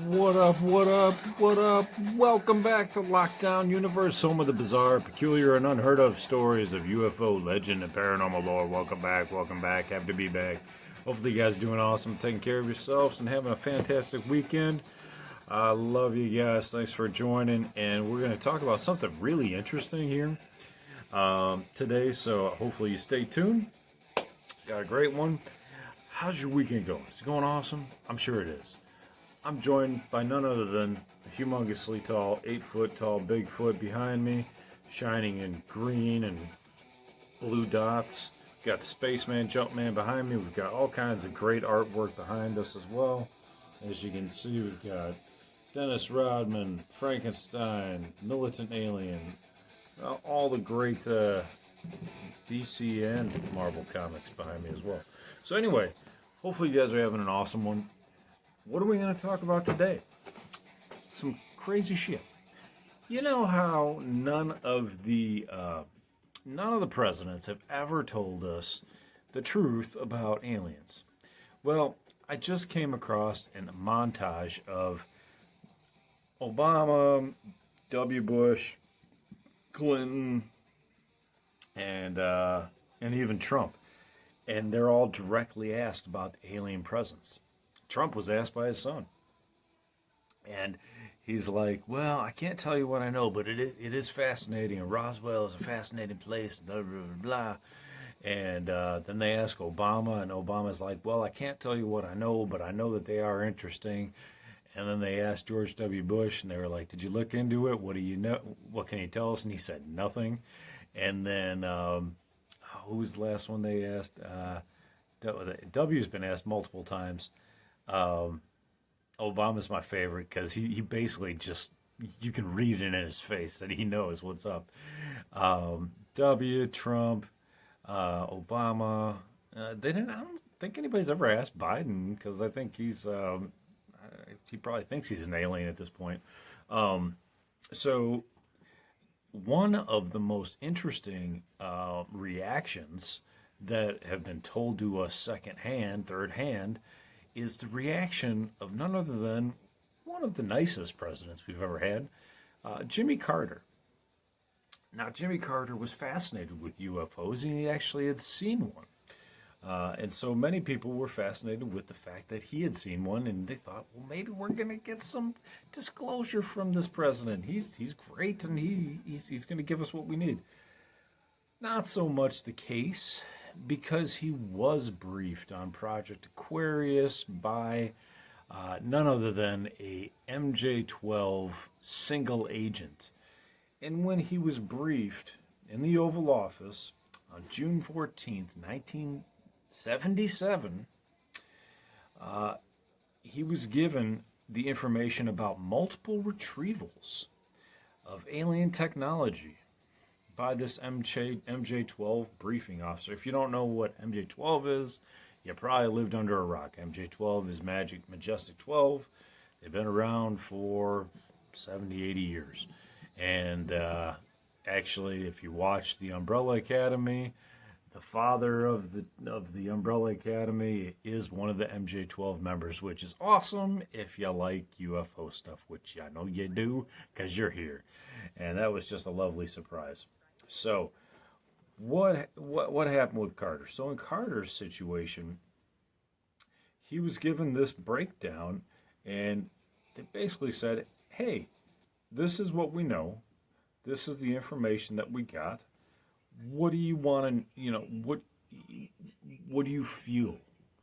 What up, what up, what up? Welcome back to Lockdown Universe, home of the bizarre, peculiar, and unheard of stories of UFO legend and paranormal lore. Welcome back, welcome back. Happy to be back. Hopefully, you guys are doing awesome, taking care of yourselves, and having a fantastic weekend. I love you guys. Thanks for joining. And we're going to talk about something really interesting here today, so hopefully, you stay tuned. Got a great one. How's your weekend going? Is it going awesome? I'm sure it is. I'm joined by none other than a humongously tall, 8-foot tall Bigfoot behind me, shining in green and blue dots. We've got the Spaceman Jumpman behind me. We've got all kinds of great artwork behind us as well. As you can see, we've got Dennis Rodman, Frankenstein, Militant Alien, all the great DC and Marvel comics behind me as well. So anyway, hopefully you guys are having an awesome one. What are we going to talk about today? Some crazy shit. You know how none of the presidents have ever told us the truth about aliens. Well, I just came across a montage of Obama, W. Bush, Clinton, and even Trump, and they're all directly asked about the alien presence. Trump was asked by his son, and he's like, well, I can't tell you what I know, but it is fascinating, and Roswell is a fascinating place, blah, blah, blah, blah. And then they ask Obama, and Obama's like, well, I can't tell you what I know, but I know that they are interesting. And then they asked George W. Bush, and they were like, did you look into it? What do you know? What can you tell us? And he said nothing. And then, who was the last one they asked? W's been asked multiple times. Obama's my favorite because he basically just, you can read it in his face that he knows what's up. W, Trump, Obama. I don't think anybody's ever asked Biden because I think he probably thinks he's an alien at this point. So one of the most interesting reactions that have been told to us secondhand, third hand, is the reaction of none other than one of the nicest presidents we've ever had, Jimmy Carter. Now, Jimmy Carter was fascinated with UFOs, and he actually had seen one. And so many people were fascinated with the fact that he had seen one, and they thought, well, maybe we're going to get some disclosure from this president. He's great, and he's going to give us what we need. Not so much the case, because he was briefed on Project AqUaRiUs by none other than a MJ-12 single agent. And when he was briefed in the Oval Office on June 14th, 1977, he was given the information about multiple retrievals of alien technology by this MJ-12 briefing officer. If you don't know what MJ-12 is, you probably lived under a rock. MJ-12 is Majestic 12. They've been around for 70, 80 years. And actually, if you watch the Umbrella Academy, the father of the Umbrella Academy is one of the MJ-12 members, which is awesome if you like UFO stuff, which I know you do because you're here. And that was just a lovely surprise. So, what happened with Carter? So in Carter's situation, he was given this breakdown, and they basically said, "Hey, this is what we know. This is the information that we got. What do you want to, what do you feel?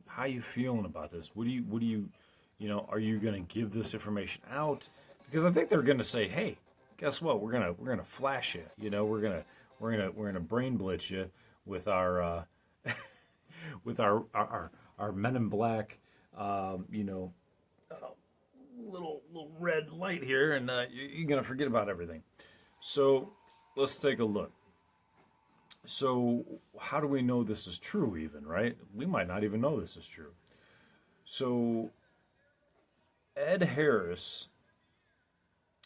How are you feeling about this? What do you, are you going to give this information out? Because I think they're going to say, hey, guess what? We're gonna flash you. We're gonna brain blitz you with our with our Men in Black, little red light here, and you're gonna forget about everything." So let's take a look. So how do we know this is true? Even, right? We might not even know this is true. So Ed Harris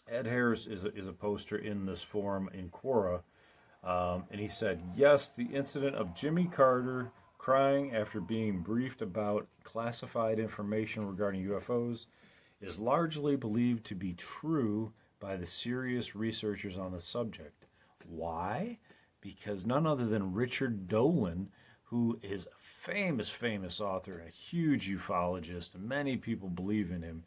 is a poster in this forum in Quora, and he said, yes, the incident of Jimmy Carter crying after being briefed about classified information regarding UFOs is largely believed to be true by the serious researchers on the subject. Why? Because none other than Richard Dolan, who is a famous author, a huge ufologist, and many people believe in him,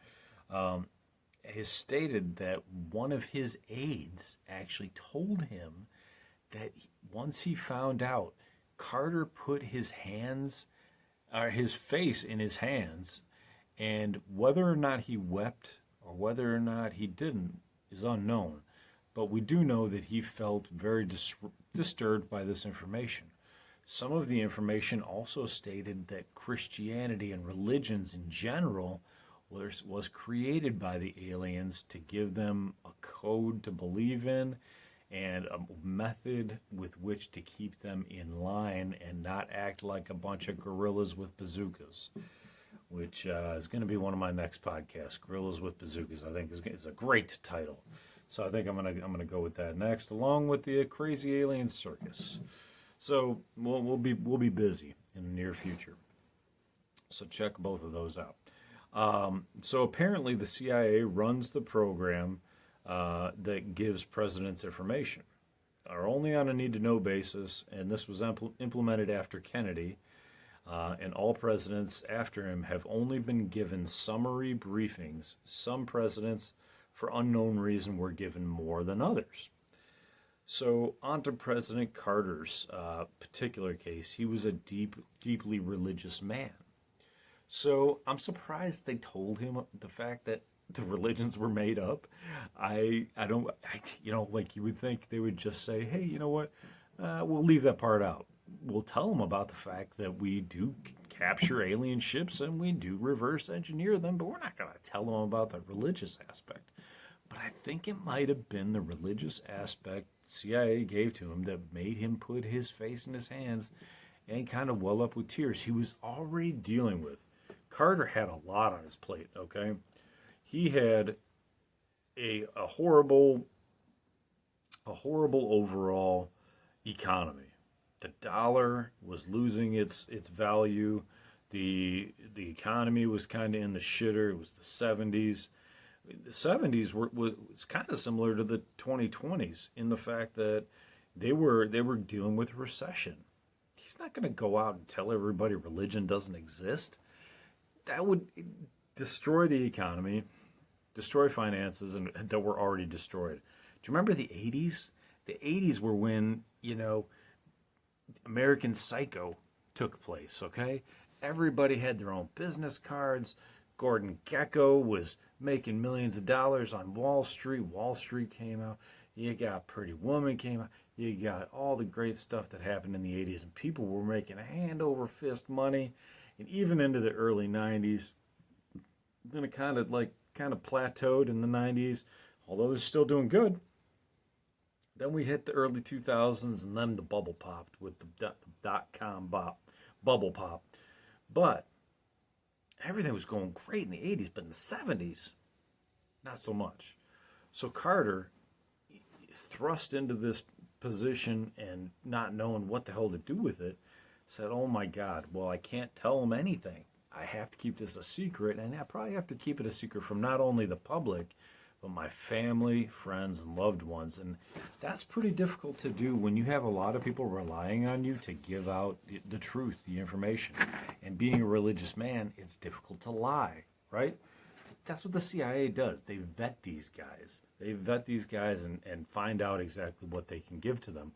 has stated that one of his aides actually told him that once he found out CaRTeR put his face in his hands, and whether or not he wept or whether or not he didn't is unknown. But we do know that he felt very disturbed by this information. Some of the information also stated that Christianity and religions in general was created by the aliens to give them a code to believe in and a method with which to keep them in line and not act like a bunch of gorillas with bazookas, which is going to be one of my next podcasts, Gorillas with Bazookas. I think it's a great title. So I think I'm gonna go with that next, along with the Crazy Alien Circus. So we'll be busy in the near future. So check both of those out. So apparently the CIA runs the program that gives presidents information, are only on a need-to-know basis, and this was implemented after Kennedy, and all presidents after him have only been given summary briefings. Some presidents, for unknown reason, were given more than others. So on to President CaRTeR's particular case. He was a deeply religious man. So I'm surprised they told him the fact that the religions were made up. Like you would think they would just say, hey, you know what, we'll leave that part out. We'll tell them about the fact that we do capture alien ships and we do reverse engineer them, but we're not going to tell them about the religious aspect. But I think it might have been the religious aspect CIA gave to him that made him put his face in his hands and kind of well up with tears. He was already dealing with. CaRTeR had a lot on his plate, okay? He had a horrible overall economy. The dollar was losing its value. The economy was kind of in the shitter. It was the 70s. The 70s was kind of similar to the 2020s in the fact that they were dealing with recession. He's not going to go out and tell everybody religion doesn't exist. That would destroy the economy, destroy finances, and that were already destroyed. Do you remember the 80s? The 80s were when, American Psycho took place, okay? Everybody had their own business cards. Gordon Gekko was making millions of dollars on Wall Street. Wall Street came out. You got Pretty Woman came out. You got all the great stuff that happened in the 80s, and people were making hand over fist money. And even into the early 90s, then it kind of plateaued in the 90s, although they're still doing good. Then we hit the early 2000s, and then the bubble popped with the dot-com bubble pop. But everything was going great in the 80s, but in the 70s, not so much. So CaRTeR, thrust into this position and not knowing what the hell to do with it, said, oh my God, well, I can't tell them anything. I have to keep this a secret, and I probably have to keep it a secret from not only the public, but my family, friends, and loved ones. And that's pretty difficult to do when you have a lot of people relying on you to give out the truth, the information. And being a religious man, it's difficult to lie, right? That's what the CIA does. They vet these guys. And find out exactly what they can give to them.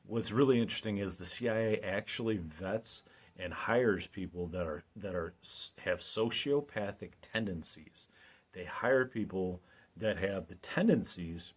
What's really interesting is the CIA actually vets and hires people that have sociopathic tendencies. They hire people that have the tendencies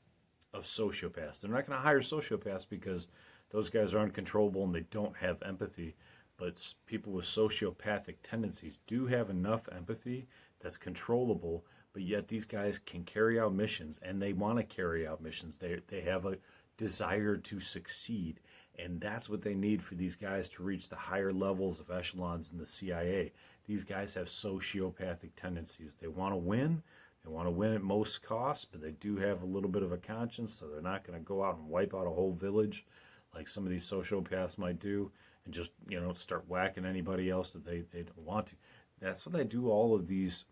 of sociopaths. They're not going to hire sociopaths because those guys are uncontrollable and they don't have empathy. But people with sociopathic tendencies do have enough empathy that's controllable, but yet these guys can carry out missions, and they want to carry out missions. They have a desire to succeed, and that's what they need for these guys to reach the higher levels of echelons in the CIA. These guys have sociopathic tendencies. They want to win. They want to win at most costs, but they do have a little bit of a conscience, so they're not going to go out and wipe out a whole village like some of these sociopaths might do and just, start whacking anybody else that they don't want to. That's what they do all these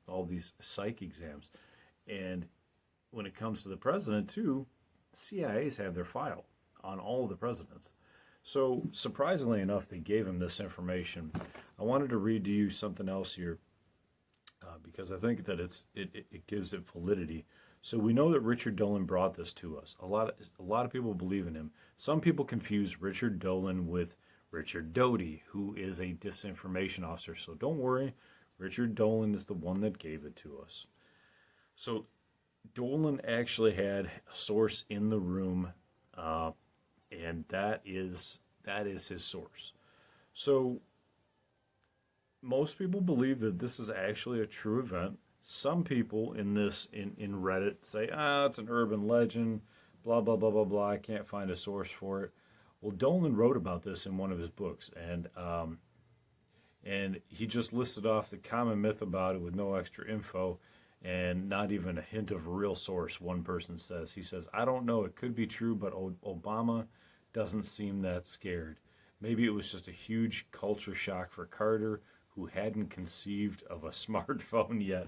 psych exams. And when it comes to the president too, CIAs have their file on all of the presidents. So surprisingly enough, they gave him this information. I wanted to read to you something else here because I think that it gives it validity. So we know that Richard Dolan brought this to us. A lot of people believe in him. Some people confuse Richard Dolan with Richard Doty, who is a disinformation officer. So don't worry, Richard Dolan is the one that gave it to us. So Dolan actually had a source in the room, and that is his source. So most people believe that this is actually a true event. Some people in Reddit say, it's an urban legend, blah, blah, blah, blah, blah. I can't find a source for it. Well, Dolan wrote about this in one of his books, and he just listed off the common myth about it with no extra info and not even a hint of a real source, one person says. He says, I don't know, it could be true, but Obama doesn't seem that scared. Maybe it was just a huge culture shock for CaRTeR, who hadn't conceived of a smartphone yet.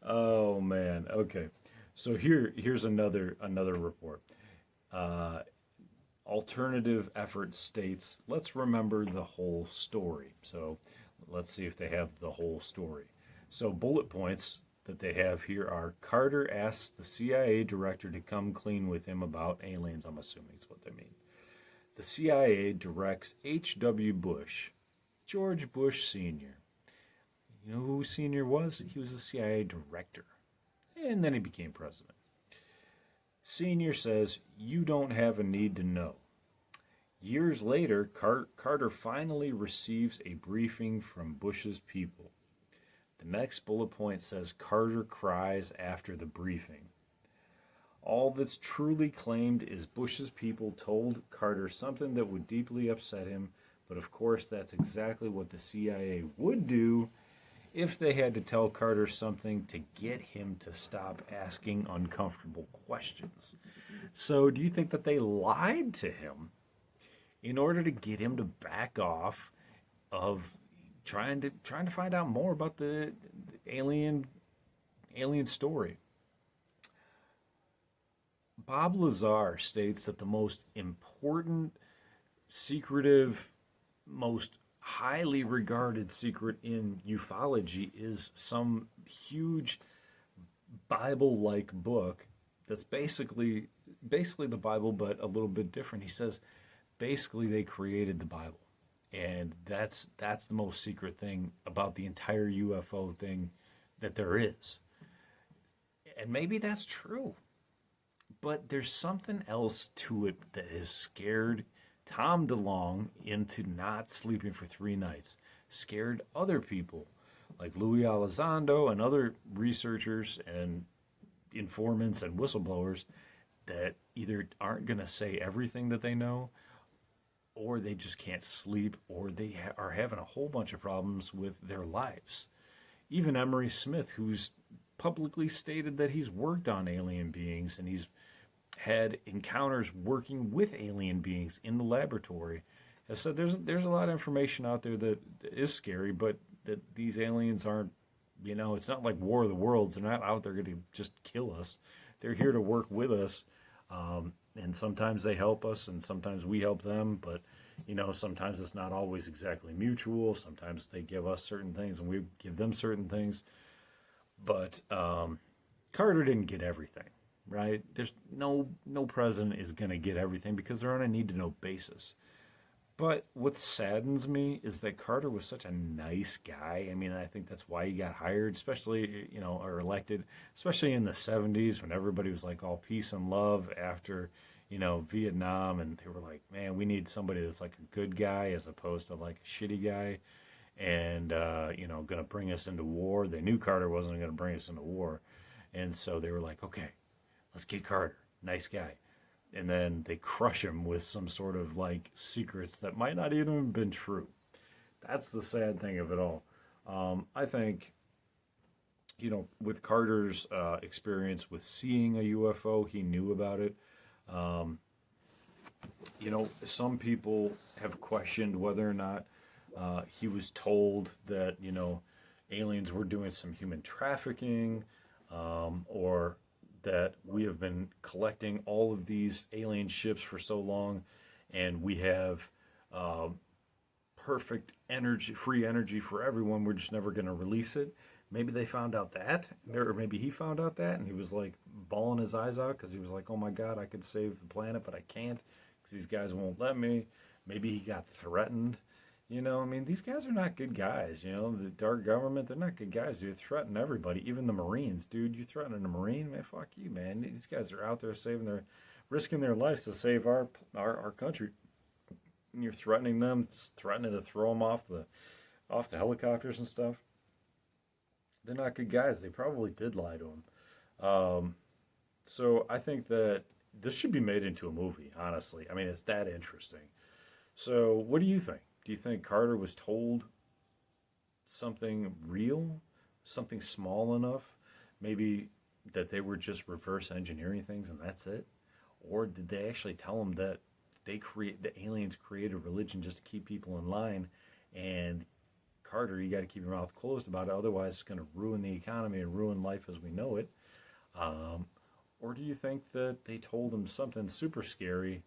Oh man. Okay. So here's another report. Alternative Effort states, let's remember the whole story. So let's see if they have the whole story. So bullet points that they have here are: CaRTeR asks the CIA director to come clean with him about aliens. I'm assuming is what they mean. The CIA directs H.W. Bush, George Bush Sr. You know who Sr. was? He was a CIA director. And then he became president. Sr. says, you don't have a need to know. Years later, CaRTeR finally receives a briefing from Bush's people. The next bullet point says, CaRTeR cries after the briefing. All that's truly claimed is Bush's people told CaRTeR something that would deeply upset him, but of course that's exactly what the CIA would do if they had to tell CaRTeR something to get him to stop asking uncomfortable questions. So do you think that they lied to him in order to get him to back off of trying to find out more about the alien story? Bob Lazar states that the most important, secretive, most highly regarded secret in ufology is some huge Bible-like book that's basically the Bible, but a little bit different. He says basically they created the Bible, and that's the most secret thing about the entire UFO thing that there is. And maybe that's true, but there's something else to it that has scared Tom DeLonge into not sleeping for 3 nights, scared other people like Louis Elizondo and other researchers and informants and whistleblowers that either aren't going to say everything that they know, or they just can't sleep, or they are having a whole bunch of problems with their lives. Even Emery Smith, who's publicly stated that he's worked on alien beings and he's had encounters working with alien beings in the laboratory, has said there's a lot of information out there that is scary, but that these aliens aren't, it's not like War of the Worlds. They're not out there going to just kill us. They're here to work with us, and sometimes they help us, and sometimes we help them, but sometimes it's not always exactly mutual. Sometimes they give us certain things and we give them certain things. But CaRTeR didn't get everything. Right? There's no president is going to get everything because they're on a need-to-know basis. But what saddens me is that CaRTeR was such a nice guy. I mean, I think that's why he got hired, especially, or elected, especially in the 70s when everybody was like all peace and love after, Vietnam. And they were like, man, we need somebody that's like a good guy as opposed to like a shitty guy and, going to bring us into war. They knew CaRTeR wasn't going to bring us into war. And so they were like, okay, let's get CaRTeR, nice guy. And then they crush him with some sort of like secrets that might not even have been true. That's the sad thing of it all. I think, with CaRTeR's experience with seeing a UFO, he knew about it. Some people have questioned whether or not he was told that, aliens were doing some human trafficking, or that we have been collecting all of these alien ships for so long, and we have perfect energy, free energy for everyone. We're just never going to release it. Maybe they found out that, or maybe he found out that, and he was like bawling his eyes out because he was like, "Oh my God, I could save the planet, but I can't because these guys won't let me." Maybe he got threatened. You know, I mean, these guys are not good guys. You know, the dark government, they're not good guys. They threaten everybody, even the Marines. Dude, you threatening a Marine? Man, fuck you, man. These guys are out there risking their lives to save our country. And you're threatening them, just threatening to throw them off the helicopters and stuff. They're not good guys. They probably did lie to him. So I think that this should be made into a movie, honestly. I mean, it's that interesting. So what do you think? Do you think CaRTeR was told something real, something small enough, maybe that they were just reverse engineering things and that's it? Or did they actually tell him that the aliens created a religion just to keep people in line, and CaRTeR, you got to keep your mouth closed about it, otherwise it's going to ruin the economy and ruin life as we know it? Or do you think that they told him something super scary,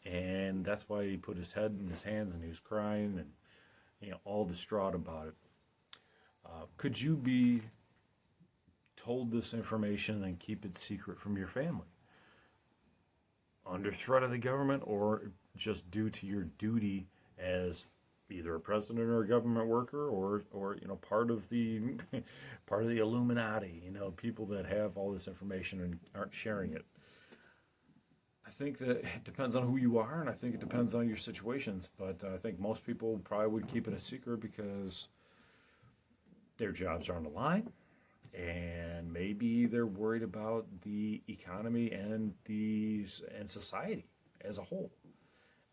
and that's why he put his head in his hands and he was crying and, you know, all distraught about it? Could you be told this information and keep it secret from your family, under threat of the government, or just due to your duty as either a president or a government worker, or you know, part of the Illuminati, you know, people that have all this information and aren't sharing it? I think that it depends on who you are, and I think it depends on your situations, but I think most people probably would keep it a secret because their jobs are on the line, and maybe they're worried about the economy and society as a whole.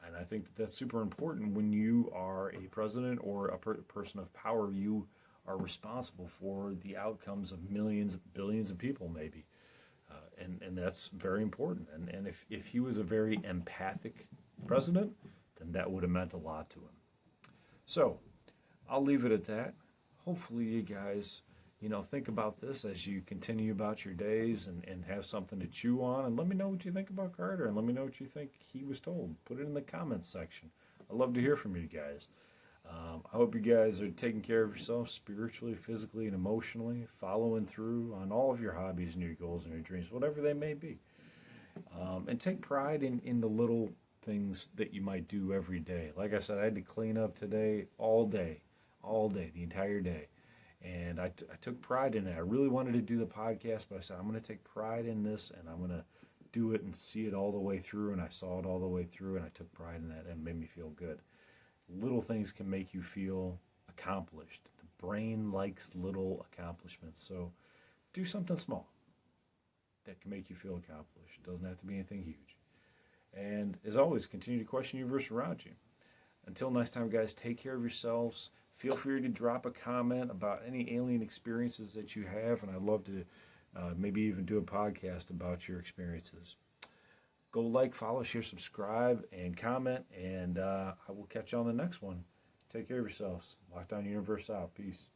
And I think that that's super important. When you are a president or a person of power, you are responsible for the outcomes of millions, billions of people, maybe. And that's very important. And if he was a very empathic president, then that would have meant a lot to him. So I'll leave it at that. Hopefully you guys, you know, think about this as you continue about your days and have something to chew on. And let me know what you think about CaRTeR, and let me know what you think he was told. Put it in the comments section. I'd love to hear from you guys. I hope you guys are taking care of yourselves spiritually, physically, and emotionally, following through on all of your hobbies and your goals and your dreams, whatever they may be. And take pride in the little things that you might do every day. Like I said, I had to clean up today, all day, the entire day. And I took pride in it. I really wanted to do the podcast, but I said, I'm going to take pride in this, and I'm going to do it and see it all the way through. And I saw it all the way through, and I took pride in that, and it made me feel good. Little things can make you feel accomplished. The brain likes little accomplishments. So do something small that can make you feel accomplished. It doesn't have to be anything huge. And as always, continue to question the universe around you. Until next time, guys, take care of yourselves. Feel free to drop a comment about any alien experiences that you have, and I'd love to maybe even do a podcast about your experiences. Go like, follow, share, subscribe, and comment, and I will catch you on the next one. Take care of yourselves. Lockdown Universe out. Peace.